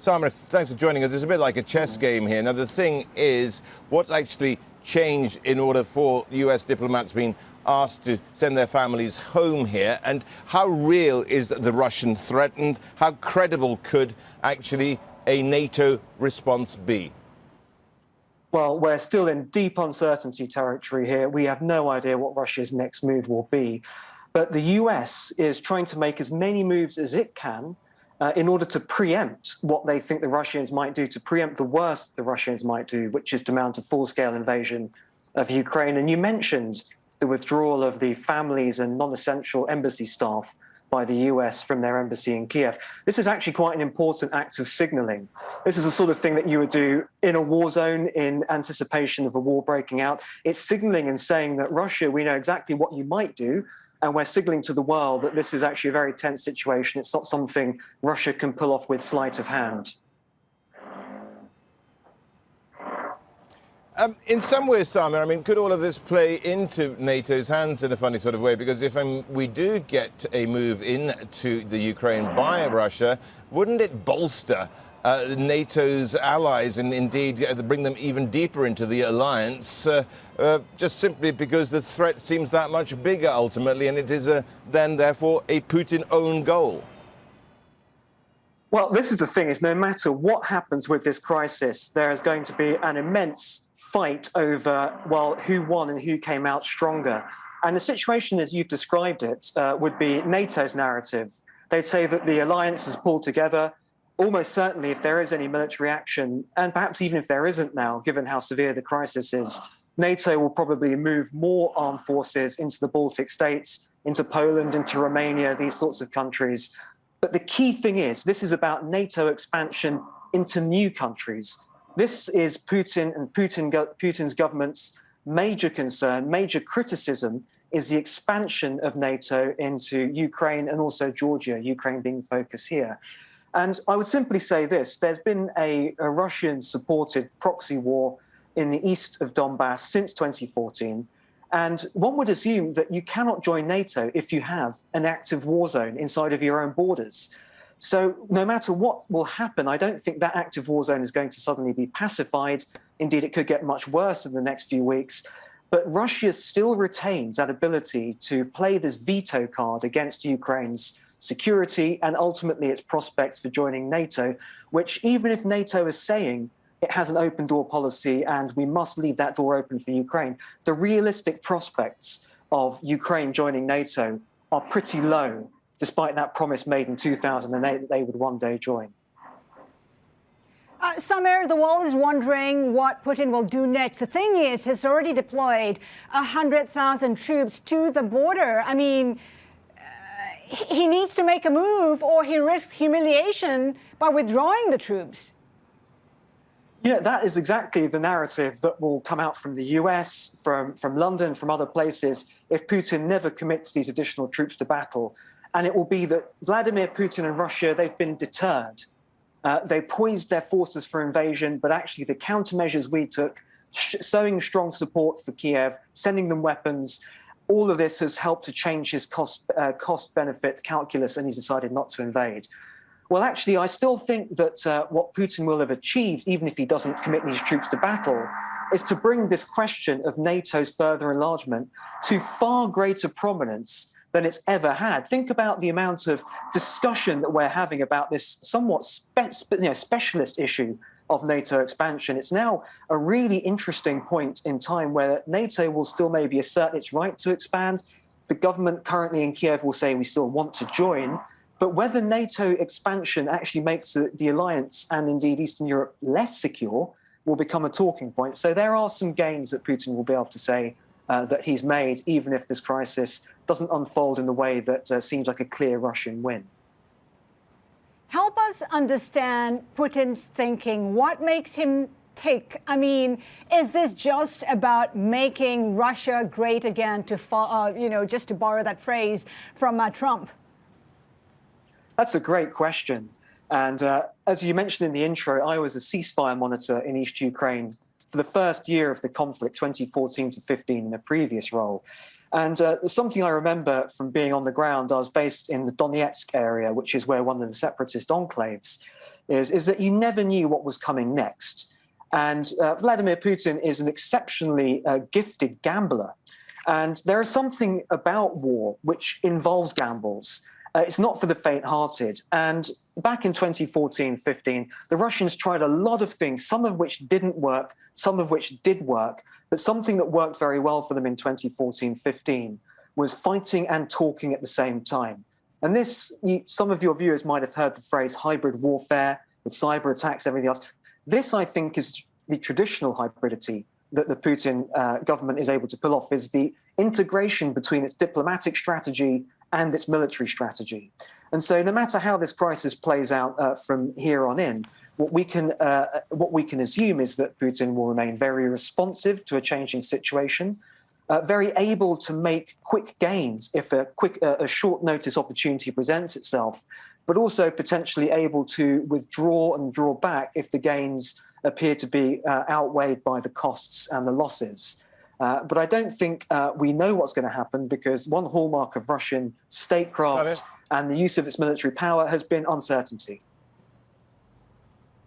Samir, thanks for joining us. It's a bit like a chess game here. Now, the thing is, what's actually changed in order for US diplomats being asked to send their families home here? And how real is the Russian threat? And how credible could actually a NATO response be? Well, we're still in deep uncertainty territory here. We have no idea what Russia's next move will be. But the US is trying to make as many moves as it can in order to preempt what they think the Russians might do, to preempt the worst the Russians might do, which is to mount a full-scale invasion of Ukraine. And you mentioned the withdrawal of the families and non-essential embassy staff by the US from their embassy in Kiev. This is actually quite an important act of signaling. This is the sort of thing that you would do in a war zone in anticipation of a war breaking out. It's signaling and saying that Russia, we know exactly what you might do, and we're signaling to the world that this is actually a very tense situation. It's not something Russia can pull off with sleight of hand. In some ways, Samir, I mean, could all of this play into NATO's hands in a funny sort of way? Because if we do get a move into the Ukraine by Russia, wouldn't it bolster NATO's allies and indeed bring them even deeper into the alliance, just simply because the threat seems that much bigger ultimately, and it is then therefore a Putin-owned goal? Well, this is the thing, is no matter what happens with this crisis, there is going to be an immense fight over, well, who won and who came out stronger. And the situation, as you've described it, would be NATO's narrative. They'd say that the alliance is pulled together. Almost certainly, if there is any military action, and perhaps even if there isn't now, given how severe the crisis is, NATO will probably move more armed forces into the Baltic states, into Poland, into Romania, these sorts of countries. But the key thing is, this is about NATO expansion into new countries. This is Putin and Putin's government's major concern, major criticism, is the expansion of NATO into Ukraine and also Georgia, Ukraine being the focus here. And I would simply say this, there's been a Russian-supported proxy war in the east of Donbass since 2014. And one would assume that you cannot join NATO if you have an active war zone inside of your own borders. So no matter what will happen, I don't think that active war zone is going to suddenly be pacified. Indeed, it could get much worse in the next few weeks. But Russia still retains that ability to play this veto card against Ukraine's security and ultimately its prospects for joining NATO, which even if NATO is saying it has an open door policy and we must leave that door open for Ukraine, the realistic prospects of Ukraine joining NATO are pretty low, despite that promise made in 2008 that they would one day join. Samir, the world is wondering what Putin will do next. The thing is, he's already deployed 100,000 troops to the border. I mean, he needs to make a move or he risks humiliation by withdrawing the troops. Yeah, that is exactly the narrative that will come out from the US, from London, from other places, if Putin never commits these additional troops to battle. And it will be that Vladimir Putin and Russia, they've been deterred. They poised their forces for invasion, but actually the countermeasures we took, showing strong support for Kiev, sending them weapons, all of this has helped to change his cost-benefit calculus, and he's decided not to invade. Well, actually, I still think that what Putin will have achieved, even if he doesn't commit these troops to battle, is to bring this question of NATO's further enlargement to far greater prominence than it's ever had. Think about the amount of discussion that we're having about this somewhat specialist issue of NATO expansion. It's now a really interesting point in time where NATO will still maybe assert its right to expand. The government currently in Kiev will say we still want to join. But whether NATO expansion actually makes the alliance and indeed Eastern Europe less secure will become a talking point. So there are some gains that Putin will be able to say that he's made, even if this crisis doesn't unfold in the way that seems like a clear Russian win. Help us understand Putin's thinking. What makes him tick? I mean, is this just about making Russia great again, to just to borrow that phrase from Trump? That's a great question. And as you mentioned in the intro, I was a ceasefire monitor in East Ukraine for the first year of the conflict, 2014 to 15, in a previous role. And something I remember from being on the ground, I was based in the Donetsk area, which is where one of the separatist enclaves is that you never knew what was coming next. And Vladimir Putin is an exceptionally gifted gambler. And there is something about war which involves gambles. It's not for the faint-hearted. And back in 2014-15, the Russians tried a lot of things, some of which didn't work, some of which did work. But something that worked very well for them in 2014-15 was fighting and talking at the same time. And this, some of your viewers might have heard the phrase hybrid warfare, with cyber attacks, everything else. This, I think, is the traditional hybridity that the Putin government is able to pull off, is the integration between its diplomatic strategy and its military strategy. And so no matter how this crisis plays out from here on in, what we can assume is that Putin will remain very responsive to a changing situation, very able to make quick gains if a short notice opportunity presents itself, but also potentially able to withdraw and draw back if the gains appear to be outweighed by the costs and the losses. But I don't think we know what's going to happen, because one hallmark of Russian statecraft and the use of its military power has been uncertainty.